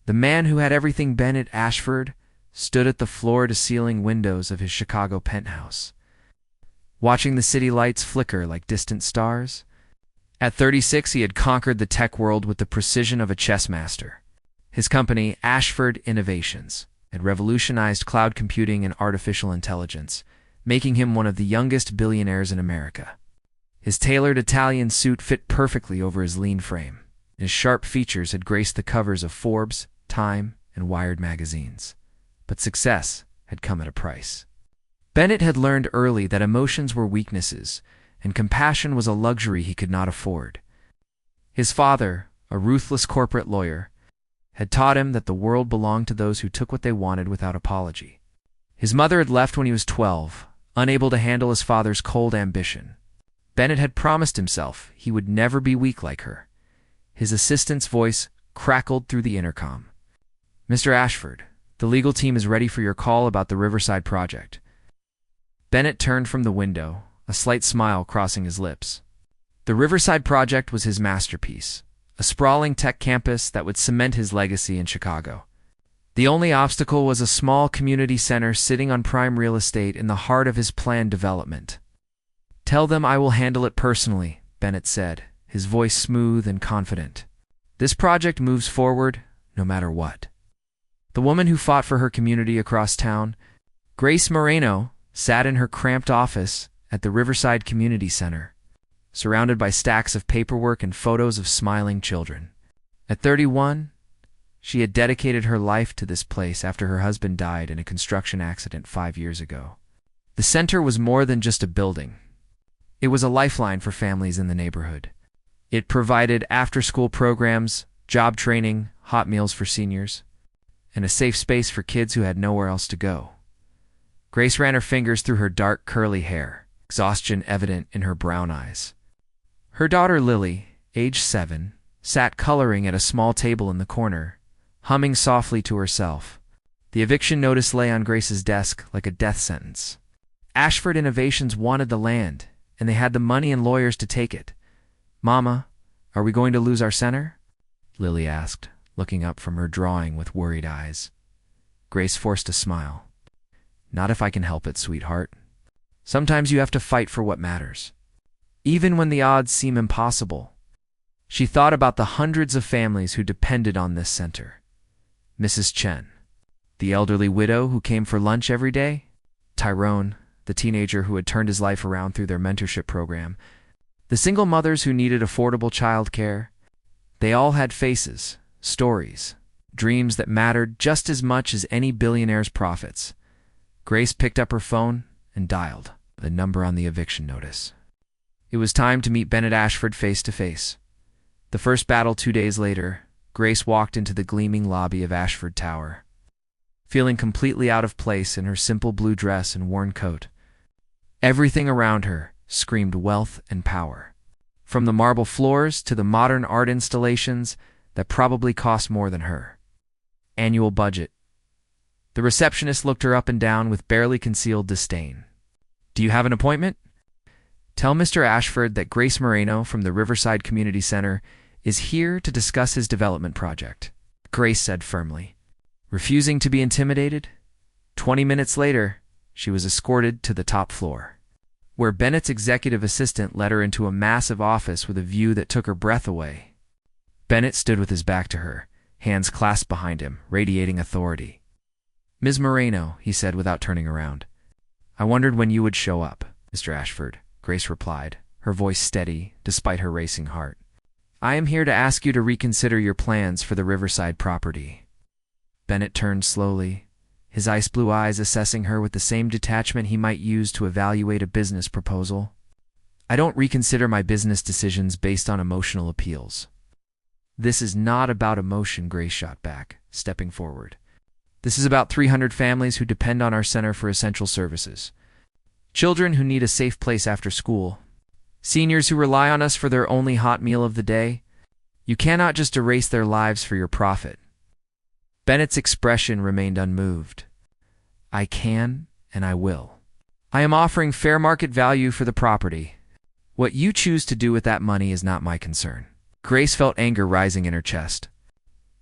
The man who had everything, Bennett Ashford, stood at the floor-to-ceiling windows of his Chicago penthouse, watching the city lights flicker like distant stars. At 36, he had conquered the tech world with the precision of a chess master. His company, Ashford Innovations, had revolutionized cloud computing and artificial intelligence, making him one of the youngest billionaires in America. His tailored Italian suit fit perfectly over his lean frame. His sharp features had graced the covers of Forbes, Time, and Wired magazines. But success had come at a price. Bennett had learned early that emotions were weaknesses, and compassion was a luxury he could not afford. His father, a ruthless corporate lawyer, had taught him that the world belonged to those who took what they wanted without apology. His mother had left when he was 12, unable to handle his father's cold ambition. Bennett had promised himself he would never be weak like her. His assistant's voice crackled through the intercom. "Mr. Ashford, the legal team is ready for your call about the Riverside project." Bennett turned from the window, a slight smile crossing his lips. The Riverside project was his masterpiece, a sprawling tech campus that would cement his legacy in Chicago. The only obstacle was a small community center sitting on prime real estate in the heart of his planned development. "Tell them I will handle it personally," Bennett said, his voice smooth and confident. "This project moves forward no matter what." The woman who fought for her community across town, Grace Moreno, sat in her cramped office at the Riverside Community Center, surrounded by stacks of paperwork and photos of smiling children. At 31, she had dedicated her life to this place after her husband died in a construction accident 5 years ago. The center was more than just a building. It was a lifeline for families in the neighborhood. It provided after-school programs, job training, hot meals for seniors, and a safe space for kids who had nowhere else to go. Grace ran her fingers through her dark, curly hair, exhaustion evident in her brown eyes. Her daughter Lily, age 7, sat coloring at a small table in the corner, humming softly to herself. The eviction notice lay on Grace's desk like a death sentence. Ashford Innovations wanted the land, and they had the money and lawyers to take it. "Mama, are we going to lose our center?" Lily asked, looking up from her drawing with worried eyes. Grace forced a smile. "Not if I can help it, sweetheart. Sometimes you have to fight for what matters, even when the odds seem impossible." She thought about the hundreds of families who depended on this center. Mrs. Chen, the elderly widow who came for lunch every day, Tyrone, the teenager who had turned his life around through their mentorship program, the single mothers who needed affordable child care. They all had faces, stories, dreams that mattered just as much as any billionaire's profits. Grace picked up her phone and dialed the number on the eviction notice. It was time to meet Bennett Ashford face to face. The first battle 2 days later, Grace walked into the gleaming lobby of Ashford Tower, feeling completely out of place in her simple blue dress and worn coat. Everything around her screamed wealth and power, from the marble floors to the modern art installations that probably cost more than her annual budget. The receptionist looked her up and down with barely concealed disdain. "Do you have an appointment? Tell Mr. Ashford that Grace Moreno from the Riverside Community Center is here to discuss his development project," Grace said firmly, refusing to be intimidated. 20 minutes later, she was escorted to the top floor, where Bennett's executive assistant led her into a massive office with a view that took her breath away. Bennett stood with his back to her, hands clasped behind him, radiating authority. "Ms. Moreno," he said without turning around. "I wondered when you would show up, Mr. Ashford," Grace replied, her voice steady despite her racing heart. "I am here to ask you to reconsider your plans for the Riverside property." Bennett turned slowly, his ice blue eyes assessing her with the same detachment he might use to evaluate a business proposal. "I don't reconsider my business decisions based on emotional appeals." "This is not about emotion," Grace shot back, stepping forward. "This is about 300 families who depend on our center for essential services. Children who need a safe place after school. Seniors who rely on us for their only hot meal of the day. You cannot just erase their lives for your profit." Bennett's expression remained unmoved. "I can, and I will. I am offering fair market value for the property. What you choose to do with that money is not my concern." Grace felt anger rising in her chest.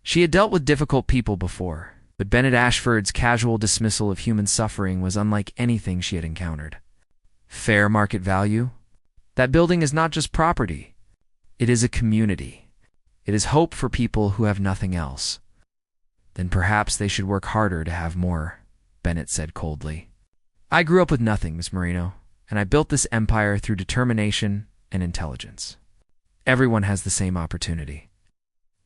She had dealt with difficult people before, but Bennett Ashford's casual dismissal of human suffering was unlike anything she had encountered. Fair market value? That building is not just property. It is a community. It is hope for people who have nothing else. Then perhaps they should work harder to have more, Bennett said coldly. I grew up with nothing, Miss Moreno, and I built this empire through determination and intelligence. Everyone has the same opportunity.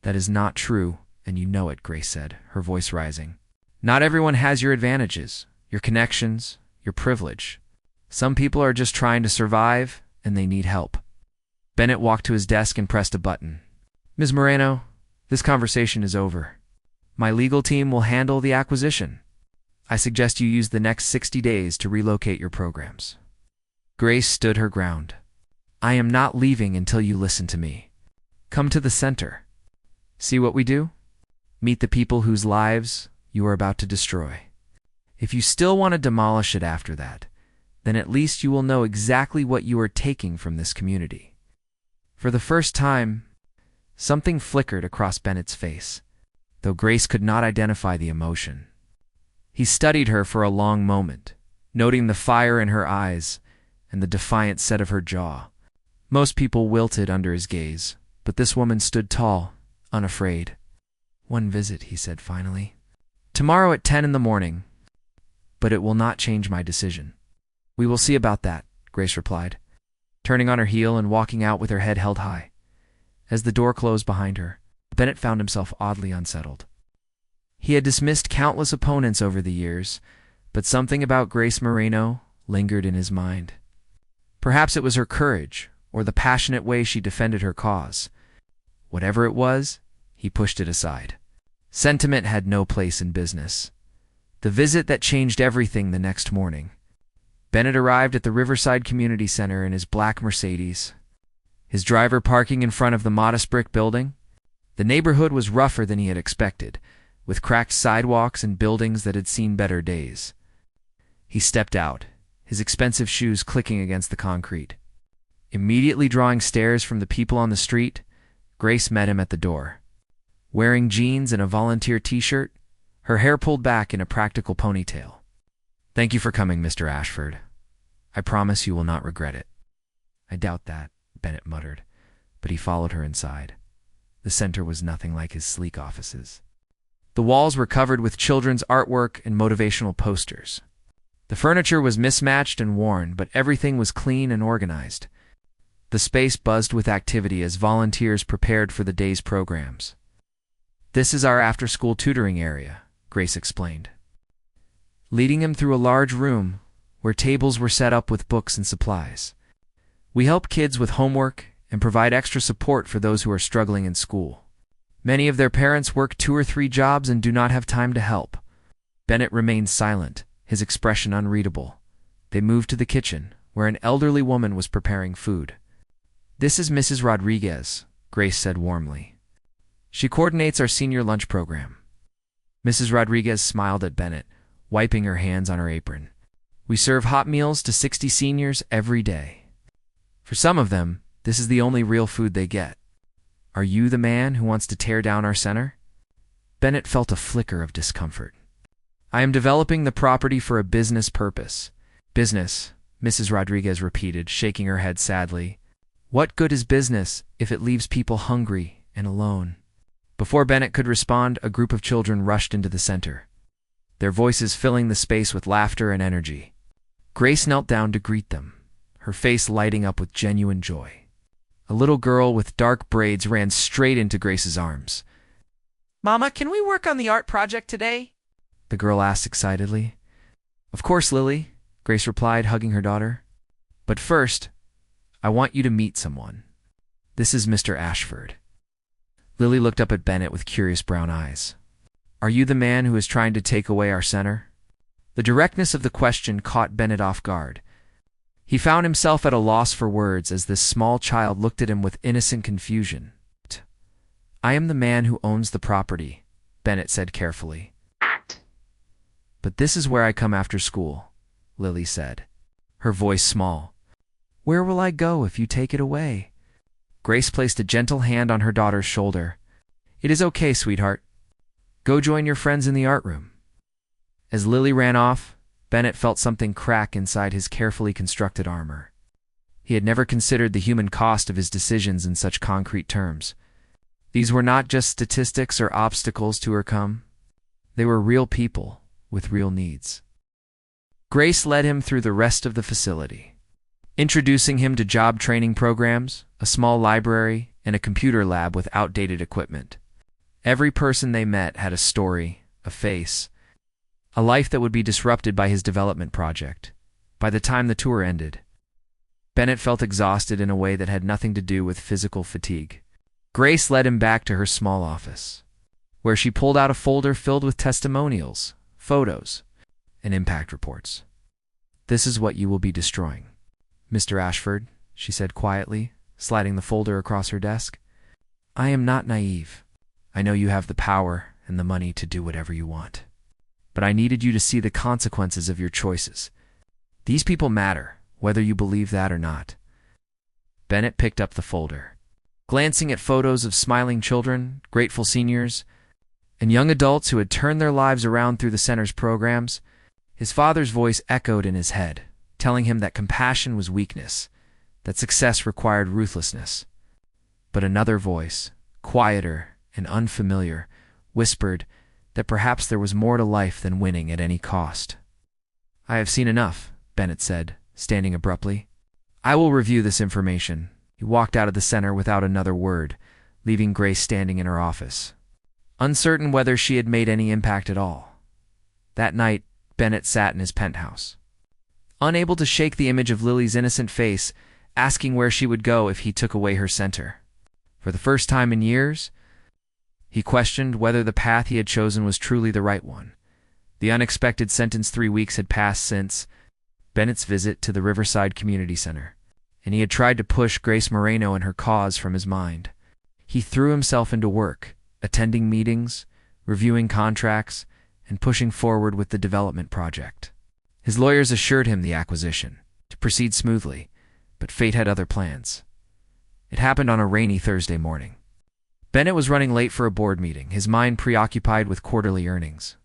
That is not true, and you know it, Grace said, her voice rising. Not everyone has your advantages, your connections, your privilege. Some people are just trying to survive, and they need help. Bennett walked to his desk and pressed a button. Ms. Moreno, this conversation is over. My legal team will handle the acquisition. I suggest you use the next 60 days to relocate your programs. Grace stood her ground. I am not leaving until you listen to me. Come to the center. See what we do? Meet the people whose lives you are about to destroy. If you still want to demolish it after that, then at least you will know exactly what you are taking from this community. For the first time, something flickered across Bennett's face, though Grace could not identify the emotion. He studied her for a long moment, noting the fire in her eyes and the defiant set of her jaw. Most people wilted under his gaze, but this woman stood tall, unafraid. One visit, he said finally. Tomorrow at 10 in the morning, but it will not change my decision. We will see about that, Grace replied, turning on her heel and walking out with her head held high. As the door closed behind her, Bennett found himself oddly unsettled. He had dismissed countless opponents over the years, but something about Grace Moreno lingered in his mind. Perhaps it was her courage, or the passionate way she defended her cause. Whatever it was, he pushed it aside. Sentiment had no place in business. The visit that changed everything the next morning. Bennett arrived at the Riverside Community Center in his black Mercedes, his driver parking in front of the modest brick building. The neighborhood was rougher than he had expected, with cracked sidewalks and buildings that had seen better days. He stepped out, his expensive shoes clicking against the concrete. Immediately drawing stares from the people on the street, Grace met him at the door. Wearing jeans and a volunteer t-shirt, her hair pulled back in a practical ponytail. Thank you for coming, Mr. Ashford. I promise you will not regret it. I doubt that, Bennett muttered, but he followed her inside. The center was nothing like his sleek offices. The walls were covered with children's artwork and motivational posters. The furniture was mismatched and worn, but everything was clean and organized. The space buzzed with activity as volunteers prepared for the day's programs. This is our after-school tutoring area, Grace explained, leading him through a large room where tables were set up with books and supplies. We help kids with homework and provide extra support for those who are struggling in school. Many of their parents work 2 or 3 jobs and do not have time to help. Bennett remained silent, his expression unreadable. They moved to the kitchen, where an elderly woman was preparing food. This is Mrs. Rodriguez, Grace said warmly. She coordinates our senior lunch program. Mrs. Rodriguez smiled at Bennett, wiping her hands on her apron. We serve hot meals to 60 seniors every day. For some of them, this is the only real food they get. Are you the man who wants to tear down our center? Bennett felt a flicker of discomfort. I am developing the property for a business purpose. Business, Mrs. Rodriguez repeated, shaking her head sadly. What good is business if it leaves people hungry and alone? Before Bennett could respond, a group of children rushed into the center, their voices filling the space with laughter and energy. Grace knelt down to greet them, her face lighting up with genuine joy. A little girl with dark braids ran straight into Grace's arms. Mama, can we work on the art project today? The girl asked excitedly. Of course, Lily, Grace replied, hugging her daughter. But first, I want you to meet someone. This is Mr. Ashford. Lily looked up at Bennett with curious brown eyes. Are you the man who is trying to take away our center? The directness of the question caught Bennett off guard. He found himself at a loss for words as this small child looked at him with innocent confusion. I am the man who owns the property, Bennett said carefully. But this is where I come after school, Lily said, her voice small. Where will I go if you take it away? Grace placed a gentle hand on her daughter's shoulder. It is okay, sweetheart. Go join your friends in the art room." As Lily ran off, Bennett felt something crack inside his carefully constructed armor. He had never considered the human cost of his decisions in such concrete terms. These were not just statistics or obstacles to overcome. They were real people with real needs. Grace led him through the rest of the facility, introducing him to job training programs, a small library, and a computer lab with outdated equipment. Every person they met had a story, a face, a life that would be disrupted by his development project. By the time the tour ended, Bennett felt exhausted in a way that had nothing to do with physical fatigue. Grace led him back to her small office, where she pulled out a folder filled with testimonials, photos, and impact reports. "This is what you will be destroying, Mr. Ashford," she said quietly, sliding the folder across her desk. "I am not naive. I know you have the power and the money to do whatever you want. But I needed you to see the consequences of your choices. These people matter, whether you believe that or not." Bennett picked up the folder. Glancing at photos of smiling children, grateful seniors, and young adults who had turned their lives around through the center's programs, his father's voice echoed in his head, telling him that compassion was weakness, that success required ruthlessness. But another voice, quieter and unfamiliar, whispered that perhaps there was more to life than winning at any cost. "I have seen enough," Bennett said, standing abruptly. "I will review this information." He walked out of the center without another word, leaving Grace standing in her office, uncertain whether she had made any impact at all. That night, Bennett sat in his penthouse, unable to shake the image of Lily's innocent face, asking where she would go if he took away her center. For the first time in years, he questioned whether the path he had chosen was truly the right one. The unexpected sentence 3 weeks had passed since Bennett's visit to the Riverside Community Center, and he had tried to push Grace Moreno and her cause from his mind. He threw himself into work, attending meetings, reviewing contracts, and pushing forward with the development project. His lawyers assured him the acquisition to proceed smoothly, but fate had other plans. It happened on a rainy Thursday morning. Bennett was running late for a board meeting, his mind preoccupied with quarterly earnings.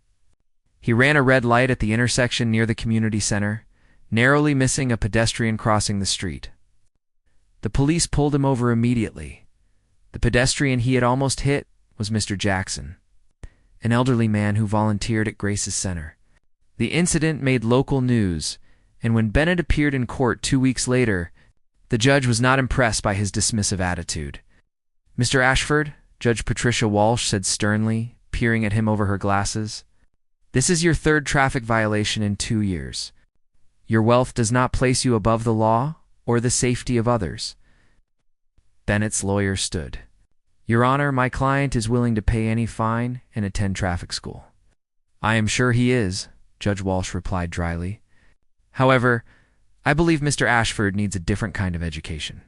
He ran a red light at the intersection near the community center, narrowly missing a pedestrian crossing the street. The police pulled him over immediately. The pedestrian he had almost hit was Mr. Jackson, an elderly man who volunteered at Grace's center. The incident made local news, and when Bennett appeared in court 2 weeks later, the judge was not impressed by his dismissive attitude. "Mr. Ashford," Judge Patricia Walsh said sternly, peering at him over her glasses, "this is your 3rd traffic violation in 2 years. Your wealth does not place you above the law or the safety of others." Bennett's lawyer stood. "Your Honor, my client is willing to pay any fine and attend traffic school." "I am sure he is," Judge Walsh replied dryly. "However, I believe Mr. Ashford needs a different kind of education.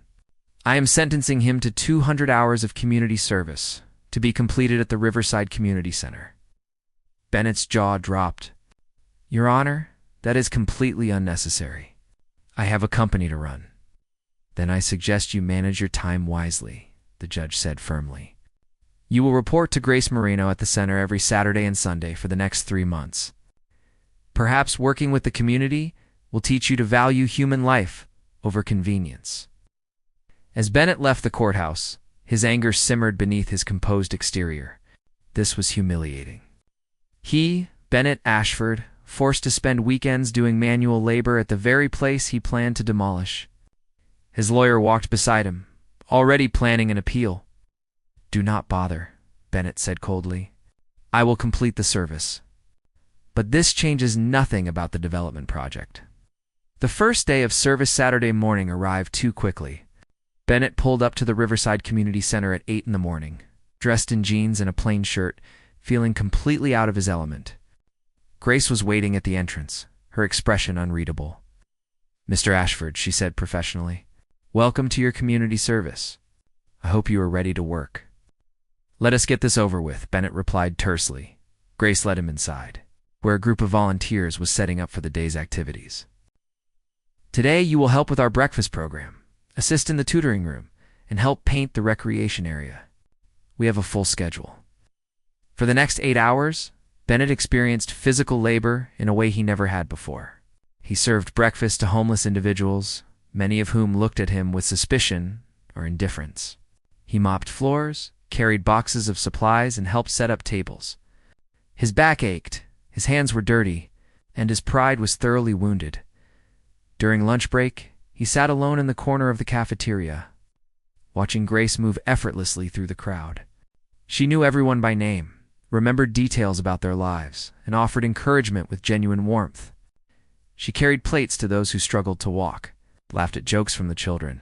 I am sentencing him to 200 hours of community service to be completed at the Riverside Community Center." Bennett's jaw dropped. "Your Honor, that is completely unnecessary. I have a company to run." "Then I suggest you manage your time wisely," the judge said firmly. "You will report to Grace Moreno at the center every Saturday and Sunday for the next 3 months. Perhaps working with the community will teach you to value human life over convenience." As Bennett left the courthouse, his anger simmered beneath his composed exterior. This was humiliating. He, Bennett Ashford, forced to spend weekends doing manual labor at the very place he planned to demolish. His lawyer walked beside him, already planning an appeal. "Do not bother," Bennett said coldly. "I will complete the service. But this changes nothing about the development project." The first day of service Saturday morning arrived too quickly. Bennett pulled up to the Riverside Community Center at 8 in the morning, dressed in jeans and a plain shirt, feeling completely out of his element. Grace was waiting at the entrance, her expression unreadable. "Mr. Ashford," she said professionally, "welcome to your community service. I hope you are ready to work." "Let us get this over with," Bennett replied tersely. Grace led him inside, where a group of volunteers was setting up for the day's activities. "Today you will help with our breakfast program, assist in the tutoring room, and help paint the recreation area. We have a full schedule." For the next 8 hours, Bennett experienced physical labor in a way he never had before. He served breakfast to homeless individuals, many of whom looked at him with suspicion or indifference. He mopped floors, carried boxes of supplies, and helped set up tables. His back ached, his hands were dirty, and his pride was thoroughly wounded. During lunch break, he sat alone in the corner of the cafeteria, watching Grace move effortlessly through the crowd. She knew everyone by name, remembered details about their lives, and offered encouragement with genuine warmth. She carried plates to those who struggled to walk, laughed at jokes from the children,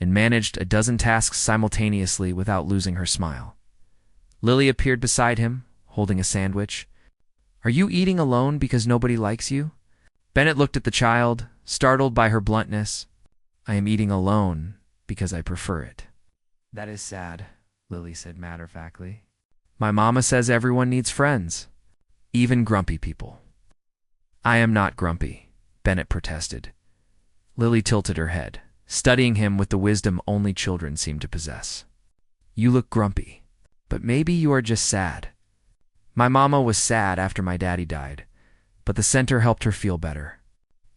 and managed a dozen tasks simultaneously without losing her smile. Lily appeared beside him, holding a sandwich. "Are you eating alone because nobody likes you?" Bennett looked at the child, startled by her bluntness. "I am eating alone because I prefer it." "That is sad," Lily said matter-of-factly. "My mama says everyone needs friends, even grumpy people." "I am not grumpy," Bennett protested. Lily tilted her head, studying him with the wisdom only children seem to possess. "You look grumpy, but maybe you are just sad. My mama was sad after my daddy died, but the center helped her feel better.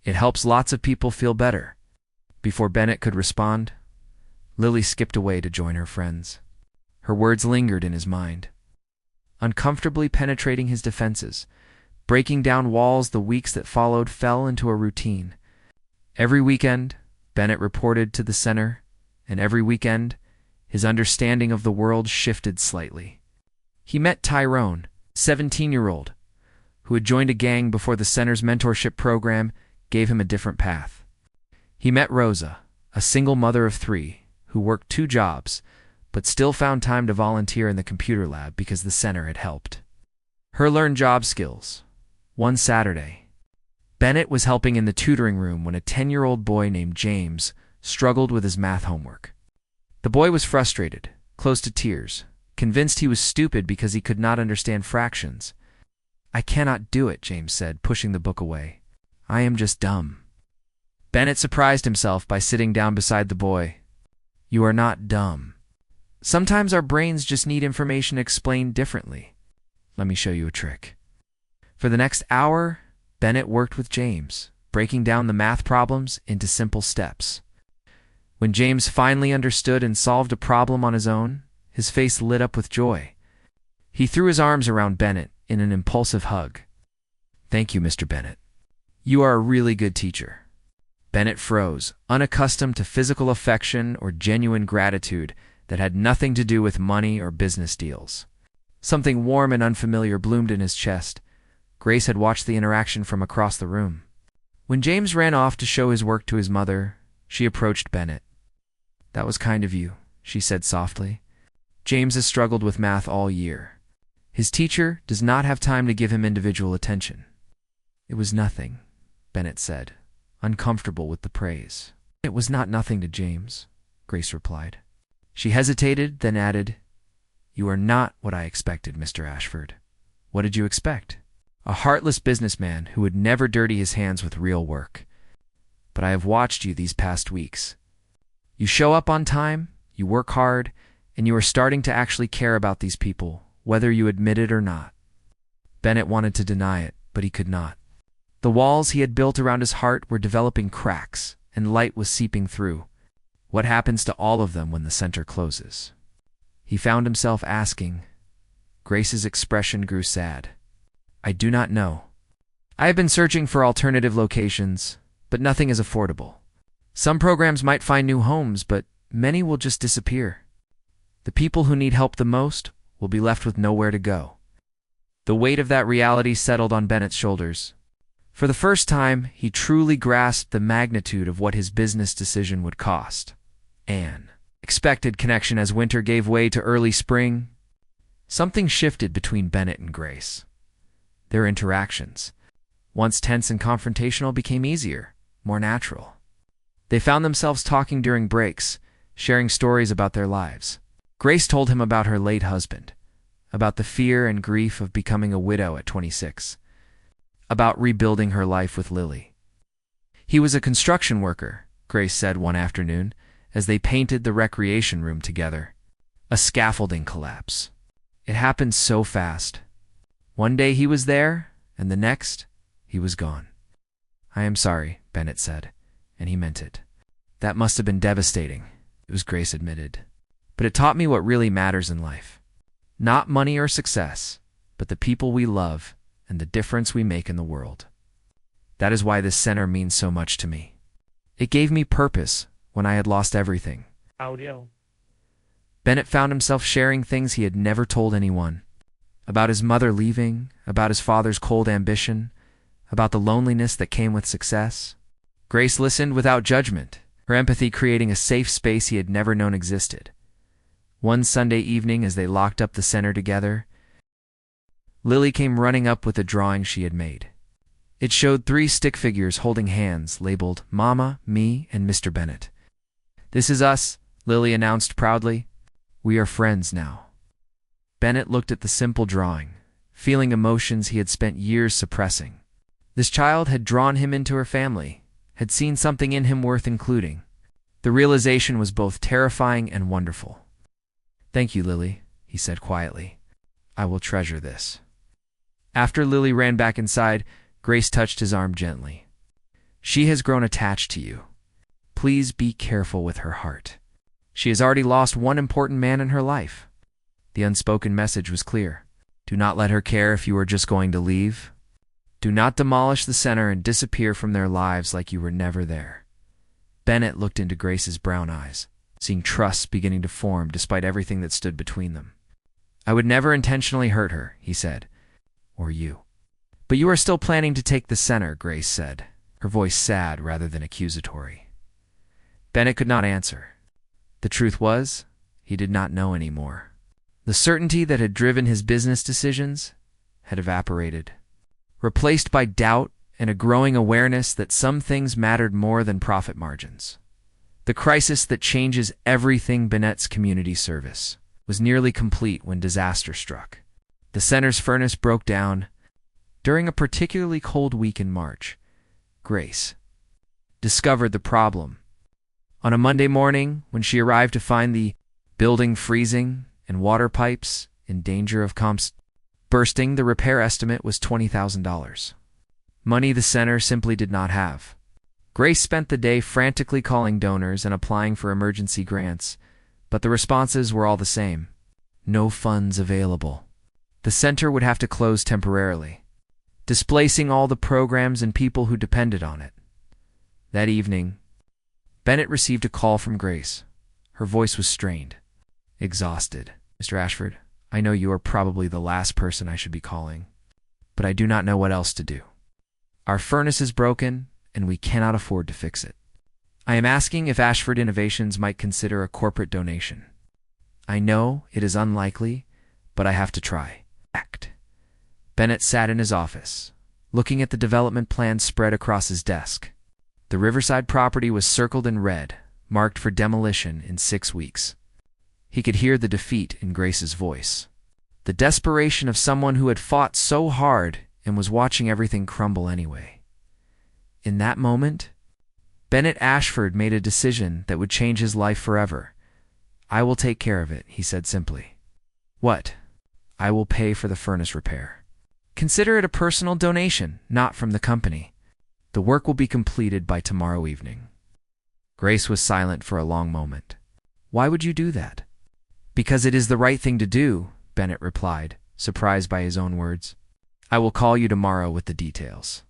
It helps lots of people feel better." Before Bennett could respond, Lily skipped away to join her friends. Her words lingered in his mind, uncomfortably penetrating his defenses. Breaking down walls, the weeks that followed fell into a routine. Every weekend, Bennett reported to the center, and every weekend, his understanding of the world shifted slightly. He met Tyrone, 17-year-old, who had joined a gang before the center's mentorship program gave him a different path. He met Rosa, a single mother of 3, who worked 2 jobs, but still found time to volunteer in the computer lab because the center had helped her learn job skills. One Saturday, Bennett was helping in the tutoring room when a 10-year-old boy named James struggled with his math homework. The boy was frustrated, close to tears, convinced he was stupid because he could not understand fractions. "I cannot do it," James said, pushing the book away. "I am just dumb." Bennett surprised himself by sitting down beside the boy. "You are not dumb. Sometimes our brains just need information explained differently. Let me show you a trick." For the next hour, Bennett worked with James, breaking down the math problems into simple steps. When James finally understood and solved a problem on his own, his face lit up with joy. He threw his arms around Bennett in an impulsive hug. "Thank you, Mr. Bennett. You are a really good teacher." Bennett froze, unaccustomed to physical affection or genuine gratitude that had nothing to do with money or business deals. Something warm and unfamiliar bloomed in his chest. Grace had watched the interaction from across the room. When James ran off to show his work to his mother, she approached Bennett. "That was kind of you," she said softly. "James has struggled with math all year. His teacher does not have time to give him individual attention." "It was nothing," Bennett said, uncomfortable with the praise. "It was not nothing to James," Grace replied. She hesitated, then added, "You are not what I expected, Mr. Ashford." "What did you expect?" "A heartless businessman who would never dirty his hands with real work. But I have watched you these past weeks. You show up on time, you work hard, and you are starting to actually care about these people, whether you admit it or not." Bennett wanted to deny it, but he could not. The walls he had built around his heart were developing cracks, and light was seeping through. What happens to all of them when the center closes? He found himself asking. Grace's expression grew sad. "I do not know. I have been searching for alternative locations, but nothing is affordable. Some programs might find new homes, but many will just disappear. The people who need help the most will be left with nowhere to go." The weight of that reality settled on Bennett's shoulders. For the first time, he truly grasped the magnitude of what his business decision would cost. An expected connection as winter gave way to early spring. Something shifted between Bennett and Grace. Their interactions, once tense and confrontational, became easier, more natural. They found themselves talking during breaks, sharing stories about their lives. Grace told him about her late husband, about the fear and grief of becoming a widow at 26, about rebuilding her life with Lily. "He was a construction worker," Grace said one afternoon, as they painted the recreation room together. "A scaffolding collapse. It happened so fast. One day he was there, and the next, he was gone. "I am sorry," Bennett said, and he meant it. "That must have been devastating," it was Grace admitted. "But it taught me what really matters in life. Not money or success, but the people we love and the difference we make in the world. That is why this center means so much to me. It gave me purpose when I had lost everything." Audio. Bennett found himself sharing things he had never told anyone. About his mother leaving, about his father's cold ambition, about the loneliness that came with success. Grace listened without judgment, her empathy creating a safe space he had never known existed. One Sunday evening, as they locked up the center together, Lily came running up with a drawing she had made. It showed 3 stick figures holding hands labeled Mama, Me, and Mr. Bennett. "This is us," Lily announced proudly. "We are friends now." Bennett looked at the simple drawing, feeling emotions he had spent years suppressing. This child had drawn him into her family, had seen something in him worth including. The realization was both terrifying and wonderful. "Thank you, Lily," he said quietly. "I will treasure this." After Lily ran back inside, Grace touched his arm gently. "She has grown attached to you. Please be careful with her heart. She has already lost one important man in her life." The unspoken message was clear. Do not let her care if you are just going to leave. Do not demolish the center and disappear from their lives like you were never there. Bennett looked into Grace's brown eyes, seeing trust beginning to form despite everything that stood between them. "I would never intentionally hurt her," he said. "Or you." "But you are still planning to take the center," Grace said, her voice sad rather than accusatory. Bennett could not answer. The truth was, he did not know anymore. The certainty that had driven his business decisions had evaporated, replaced by doubt and a growing awareness that some things mattered more than profit margins. The crisis that changes everything Bennett's community service was nearly complete when disaster struck. The center's furnace broke down during a particularly cold week in March. Grace discovered the problem. On a Monday morning, when she arrived to find the building freezing and water pipes in danger of bursting, the repair estimate was $20,000. Money the center simply did not have. Grace spent the day frantically calling donors and applying for emergency grants, but the responses were all the same. No funds available. The center would have to close temporarily, displacing all the programs and people who depended on it. That evening, Bennett received a call from Grace. Her voice was strained, exhausted. "Mr. Ashford, I know you are probably the last person I should be calling, but I do not know what else to do. Our furnace is broken, and we cannot afford to fix it. I am asking if Ashford Innovations might consider a corporate donation. I know it is unlikely, but I have to try." Act. Bennett sat in his office, looking at the development plans spread across his desk. The Riverside property was circled in red, marked for demolition in 6 weeks. He could hear the defeat in Grace's voice, the desperation of someone who had fought so hard and was watching everything crumble anyway. In that moment, Bennett Ashford made a decision that would change his life forever. "I will take care of it," he said simply. "What?" "I will pay for the furnace repair. Consider it a personal donation, not from the company. The work will be completed by tomorrow evening." Grace was silent for a long moment. "Why would you do that?" "Because it is the right thing to do," Bennett replied, surprised by his own words. "I will call you tomorrow with the details."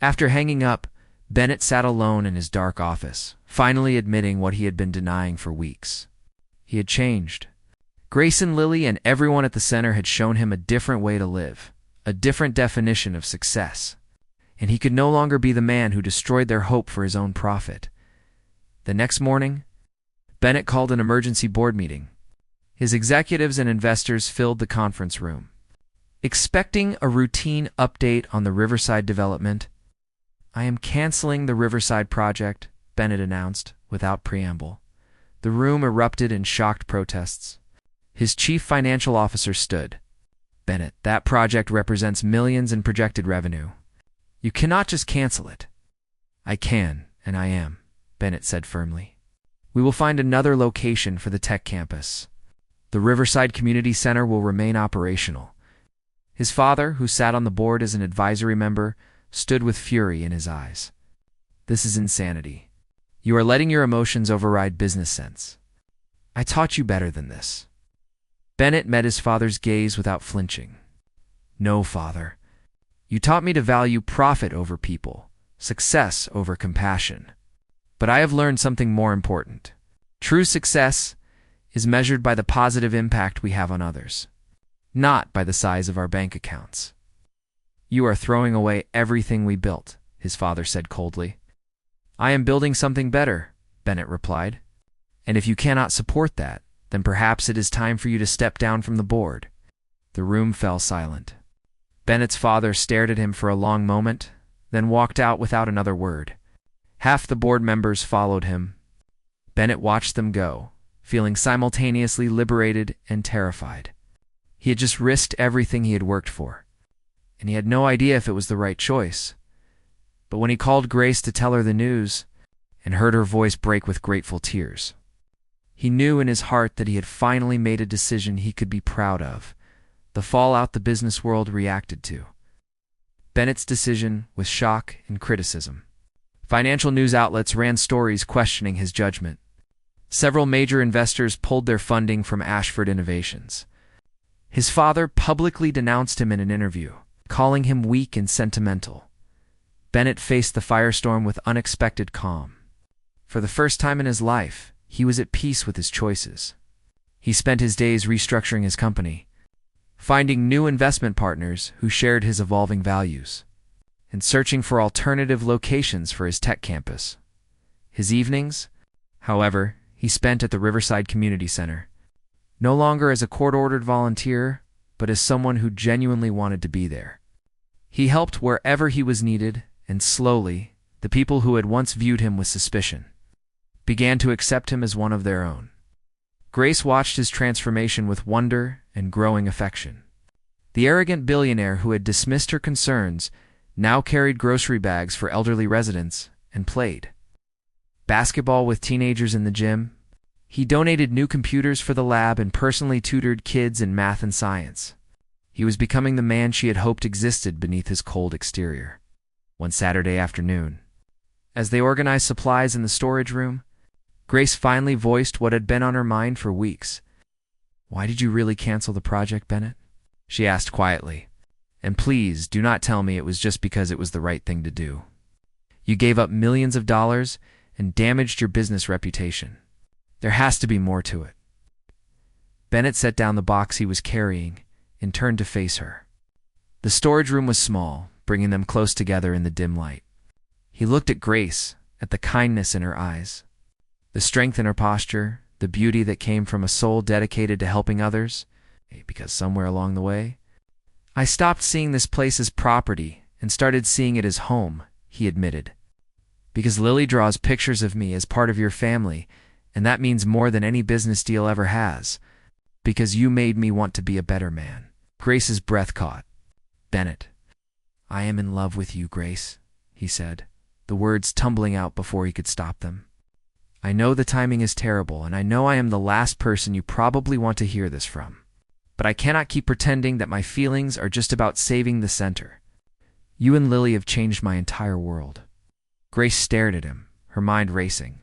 After hanging up, Bennett sat alone in his dark office, finally admitting what he had been denying for weeks. He had changed. Grace and Lily and everyone at the center had shown him a different way to live, a different definition of success, and he could no longer be the man who destroyed their hope for his own profit. The next morning, Bennett called an emergency board meeting. His executives and investors filled the conference room. Expecting a routine update on the Riverside development, "I am canceling the Riverside project," Bennett announced, without preamble. The room erupted in shocked protests. His chief financial officer stood. "Bennett, that project represents millions in projected revenue. You cannot just cancel it." "I can, and I am," Bennett said firmly. "We will find another location for the tech campus. The Riverside Community Center will remain operational. His father, who sat on the board as an advisory member, stood with fury in his eyes. This is insanity. You are letting your emotions override business sense. I taught you better than this. Bennett met his father's gaze without flinching. No, father. You taught me to value profit over people, success over compassion. But I have learned something more important. True success is measured by the positive impact we have on others, not by the size of our bank accounts. You are throwing away everything we built, his father said coldly. I am building something better, Bennett replied. And if you cannot support that, then perhaps it is time for you to step down from the board. The room fell silent. Bennett's father stared at him for a long moment, then walked out without another word. Half the board members followed him. Bennett watched them go, feeling simultaneously liberated and terrified. He had just risked everything he had worked for, and he had no idea if it was the right choice. But when he called Grace to tell her the news and heard her voice break with grateful tears, he knew in his heart that he had finally made a decision he could be proud of, the fallout the business world reacted to. Bennett's decision was shock and criticism. Financial news outlets ran stories questioning his judgment. Several major investors pulled their funding from Ashford Innovations. His father publicly denounced him in an interview, calling him weak and sentimental. Bennett faced the firestorm with unexpected calm. For the first time in his life, he was at peace with his choices. He spent his days restructuring his company, finding new investment partners who shared his evolving values, and searching for alternative locations for his tech campus. His evenings, however, he spent at the Riverside Community Center, no longer as a court-ordered volunteer, but as someone who genuinely wanted to be there. He helped wherever he was needed, and slowly, the people who had once viewed him with suspicion began to accept him as one of their own. Grace watched his transformation with wonder and growing affection. The arrogant billionaire who had dismissed her concerns now carried grocery bags for elderly residents and played basketball with teenagers in the gym. He donated new computers for the lab and personally tutored kids in math and science. He was becoming the man she had hoped existed beneath his cold exterior. One Saturday afternoon, as they organized supplies in the storage room, Grace finally voiced what had been on her mind for weeks. "Why did you really cancel the project, Bennett?" she asked quietly. "And please do not tell me it was just because it was the right thing to do. You gave up millions of dollars and damaged your business reputation. There has to be more to it." Bennett set down the box he was carrying and turned to face her. The storage room was small, bringing them close together in the dim light. He looked at Grace, at the kindness in her eyes, the strength in her posture, the beauty that came from a soul dedicated to helping others, because somewhere along the way, "I stopped seeing this place as property and started seeing it as home," he admitted. "Because Lily draws pictures of me as part of your family, and that means more than any business deal ever has. Because you made me want to be a better man." Grace's breath caught. "Bennett, I am in love with you, Grace," he said, the words tumbling out before he could stop them. "I know the timing is terrible, and I know I am the last person you probably want to hear this from. But I cannot keep pretending that my feelings are just about saving the center. You and Lily have changed my entire world." Grace stared at him, her mind racing.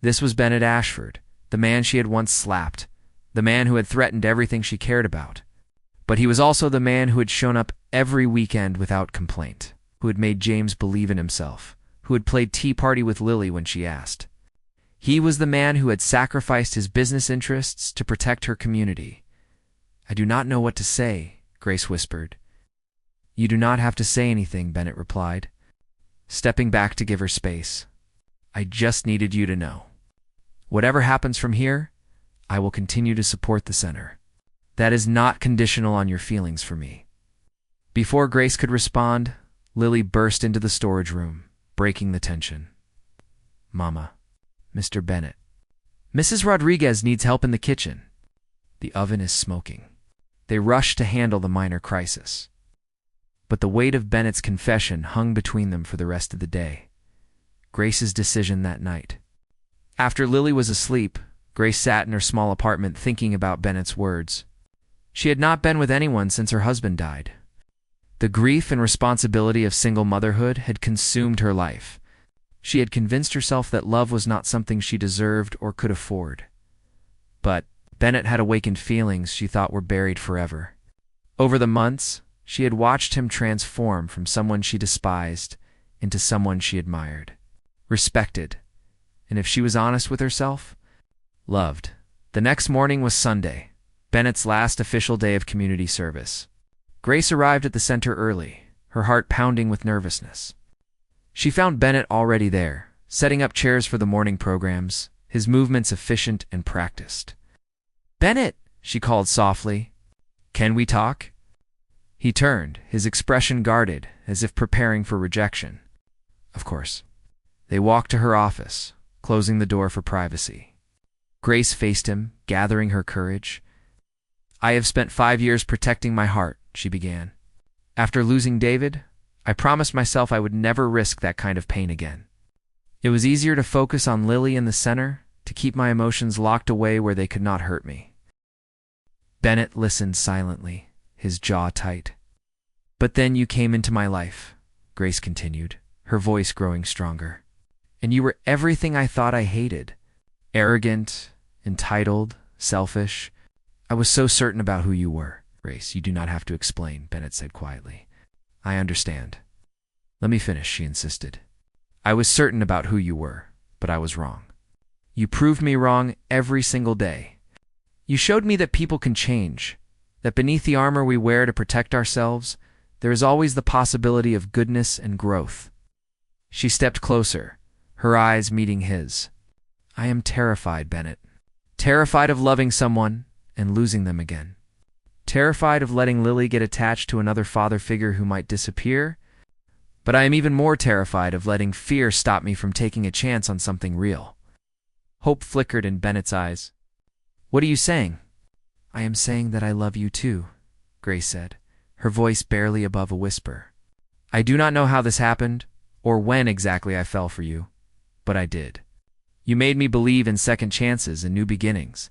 This was Bennett Ashford, the man she had once slapped, the man who had threatened everything she cared about. But he was also the man who had shown up every weekend without complaint, who had made James believe in himself, who had played tea party with Lily when she asked. He was the man who had sacrificed his business interests to protect her community. "I do not know what to say," Grace whispered. "You do not have to say anything," Bennett replied, stepping back to give her space. "I just needed you to know. Whatever happens from here, I will continue to support the center. That is not conditional on your feelings for me." Before Grace could respond, Lily burst into the storage room, breaking the tension. "Mama, Mr. Bennett. Mrs. Rodriguez needs help in the kitchen. The oven is smoking." They rushed to handle the minor crisis. But the weight of Bennett's confession hung between them for the rest of the day. Grace's decision that night. After Lily was asleep, Grace sat in her small apartment thinking about Bennett's words. She had not been with anyone since her husband died. The grief and responsibility of single motherhood had consumed her life. She had convinced herself that love was not something she deserved or could afford. But Bennett had awakened feelings she thought were buried forever. Over the months, she had watched him transform from someone she despised into someone she admired, respected, and if she was honest with herself, loved. The next morning was Sunday, Bennett's last official day of community service. Grace arrived at the center early, her heart pounding with nervousness. She found Bennett already there, setting up chairs for the morning programs, his movements efficient and practiced. "Bennett," she called softly, "can we talk?" He turned, his expression guarded, as if preparing for rejection. Of course. They walked to her office, closing the door for privacy. Grace faced him, gathering her courage. "I have spent 5 years protecting my heart," she began. "After losing David, I promised myself I would never risk that kind of pain again. It was easier to focus on Lily in the center, to keep my emotions locked away where they could not hurt me." Bennett listened silently, his jaw tight. "But then you came into my life," Grace continued, her voice growing stronger. "And you were everything I thought I hated. Arrogant, entitled, selfish. I was so certain about who you were." "Grace, you do not have to explain," Bennett said quietly. "I understand." "Let me finish," she insisted. "I was certain about who you were, but I was wrong. You proved me wrong every single day. You showed me that people can change, that beneath the armor we wear to protect ourselves, there is always the possibility of goodness and growth." She stepped closer, her eyes meeting his. "I am terrified, Bennett. Terrified of loving someone and losing them again. Terrified of letting Lily get attached to another father figure who might disappear. But I am even more terrified of letting fear stop me from taking a chance on something real." Hope flickered in Bennett's eyes. "What are you saying?" "I am saying that I love you too," Grace said, her voice barely above a whisper. "I do not know how this happened, or when exactly I fell for you, but I did. You made me believe in second chances and new beginnings."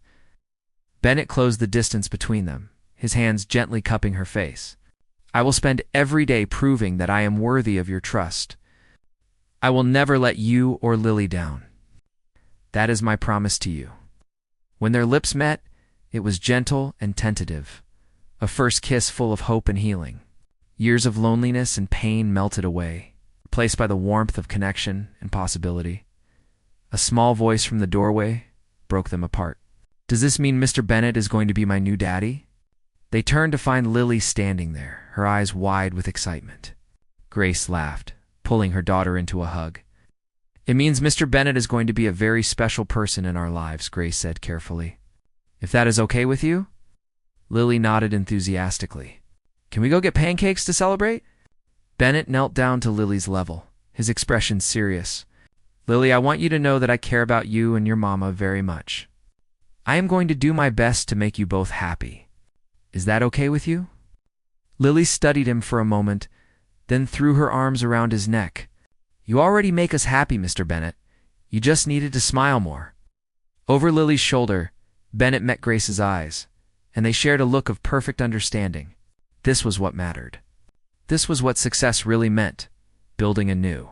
Bennett closed the distance between them, his hands gently cupping her face. "I will spend every day proving that I am worthy of your trust. I will never let you or Lily down. That is my promise to you." When their lips met, it was gentle and tentative, a first kiss full of hope and healing. Years of loneliness and pain melted away, replaced by the warmth of connection and possibility. A small voice from the doorway broke them apart. "Does this mean Mr. Bennett is going to be my new daddy?" They turned to find Lily standing there, her eyes wide with excitement. Grace laughed, pulling her daughter into a hug. "It means Mr. Bennett is going to be a very special person in our lives," Grace said carefully. "If that is okay with you?" Lily nodded enthusiastically. "Can we go get pancakes to celebrate?" Bennett knelt down to Lily's level, his expression serious. "Lily, I want you to know that I care about you and your mama very much. I am going to do my best to make you both happy. Is that okay with you?" Lily studied him for a moment, then threw her arms around his neck. "You already make us happy, Mr. Bennett. You just needed to smile more." Over Lily's shoulder, Bennett met Grace's eyes, and they shared a look of perfect understanding. This was what mattered. This was what success really meant, building anew.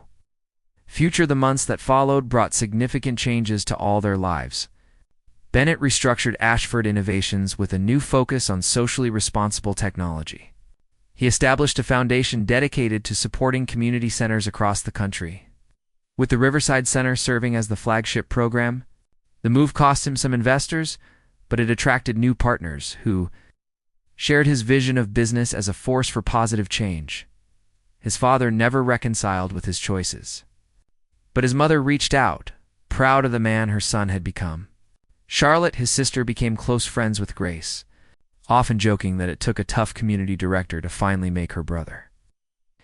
The months that followed brought significant changes to all their lives. Bennett restructured Ashford Innovations with a new focus on socially responsible technology. He established a foundation dedicated to supporting community centers across the country. With the Riverside Center serving as the flagship program, the move cost him some investors, but it attracted new partners who shared his vision of business as a force for positive change. His father never reconciled with his choices, but his mother reached out, proud of the man her son had become. Charlotte, his sister, became close friends with Grace, often joking that it took a tough community director to finally make her brother.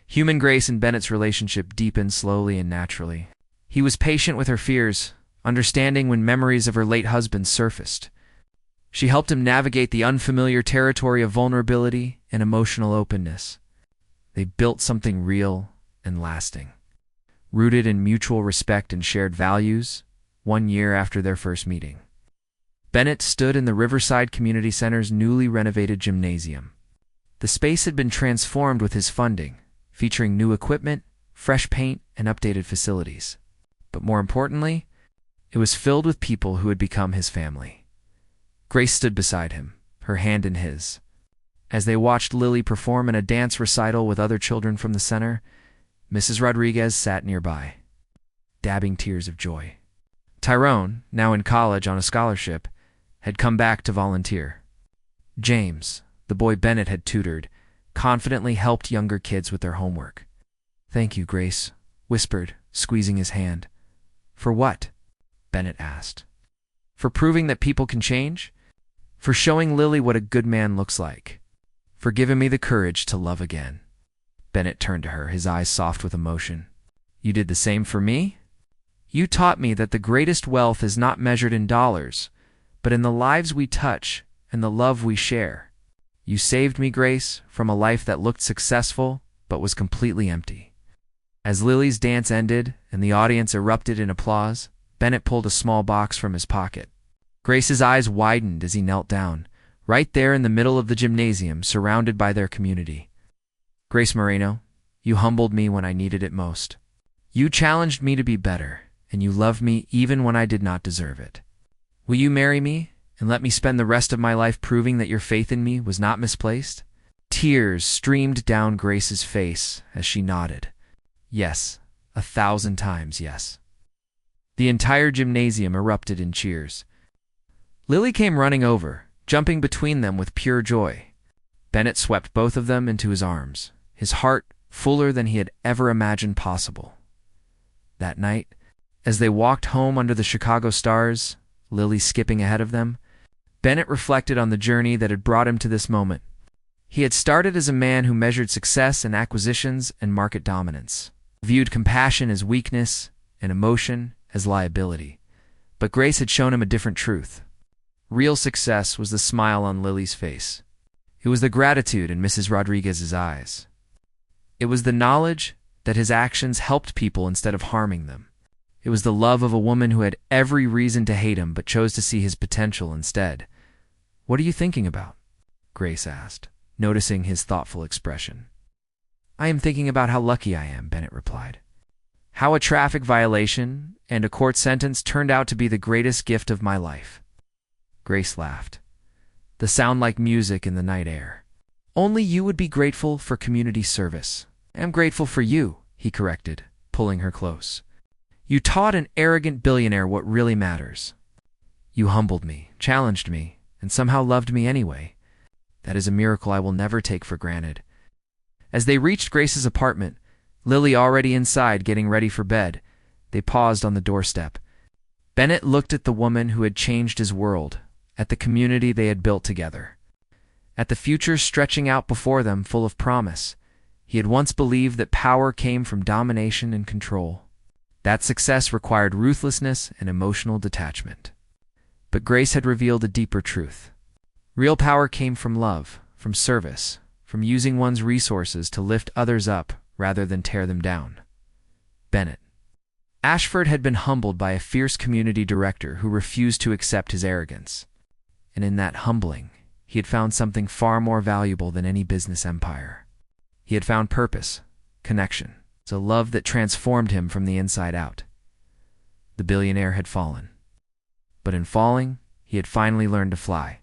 Human Grace and Bennett's relationship deepened slowly and naturally. He was patient with her fears, understanding when memories of her late husband surfaced. She helped him navigate the unfamiliar territory of vulnerability and emotional openness. They built something real and lasting, rooted in mutual respect and shared values, 1 year after their first meeting. Bennett stood in the Riverside Community Center's newly renovated gymnasium. The space had been transformed with his funding, featuring new equipment, fresh paint, and updated facilities. But more importantly, it was filled with people who had become his family. Grace stood beside him, her hand in his. As they watched Lily perform in a dance recital with other children from the center, Mrs. Rodriguez sat nearby, dabbing tears of joy. Tyrone, now in college on a scholarship, had come back to volunteer. James, the boy Bennett had tutored, confidently helped younger kids with their homework. "Thank you, Grace," whispered, squeezing his hand. "For what?" Bennett asked. "For proving that people can change? For showing Lily what a good man looks like? For giving me the courage to love again." Bennett turned to her, his eyes soft with emotion. "You did the same for me? You taught me that the greatest wealth is not measured in dollars, but in the lives we touch and the love we share. You saved me, Grace, from a life that looked successful but was completely empty." As Lily's dance ended and the audience erupted in applause, Bennett pulled a small box from his pocket. Grace's eyes widened as he knelt down, right there in the middle of the gymnasium, surrounded by their community. "Grace Moreno, you humbled me when I needed it most. You challenged me to be better, and you loved me even when I did not deserve it. Will you marry me and let me spend the rest of my life proving that your faith in me was not misplaced?" Tears streamed down Grace's face as she nodded. Yes, 1,000 times yes. The entire gymnasium erupted in cheers. Lily came running over, jumping between them with pure joy. Bennett swept both of them into his arms, his heart fuller than he had ever imagined possible. That night, as they walked home under the Chicago stars, Lily skipping ahead of them, Bennett reflected on the journey that had brought him to this moment. He had started as a man who measured success in acquisitions and market dominance, viewed compassion as weakness and emotion as liability. But Grace had shown him a different truth. Real success was the smile on Lily's face. It was the gratitude in Mrs. Rodriguez's eyes. It was the knowledge that his actions helped people instead of harming them. It was the love of a woman who had every reason to hate him but chose to see his potential instead. "What are you thinking about?" Grace asked, noticing his thoughtful expression. "I am thinking about how lucky I am," Bennett replied. "How a traffic violation and a court sentence turned out to be the greatest gift of my life." Grace laughed, the sound like music in the night air. "Only you would be grateful for community service." "I am grateful for you," he corrected, pulling her close. "You taught an arrogant billionaire what really matters. You humbled me, challenged me, and somehow loved me anyway. That is a miracle I will never take for granted." As they reached Grace's apartment, Lily already inside getting ready for bed, they paused on the doorstep. Bennett looked at the woman who had changed his world, at the community they had built together, at the future stretching out before them full of promise. He had once believed that power came from domination and control. That success required ruthlessness and emotional detachment. But Grace had revealed a deeper truth. Real power came from love, from service, from using one's resources to lift others up rather than tear them down. Bennett. Ashford had been humbled by a fierce community director who refused to accept his arrogance. And in that humbling, he had found something far more valuable than any business empire. He had found purpose, connection, a love that transformed him from the inside out. The billionaire had fallen. But in falling, he had finally learned to fly.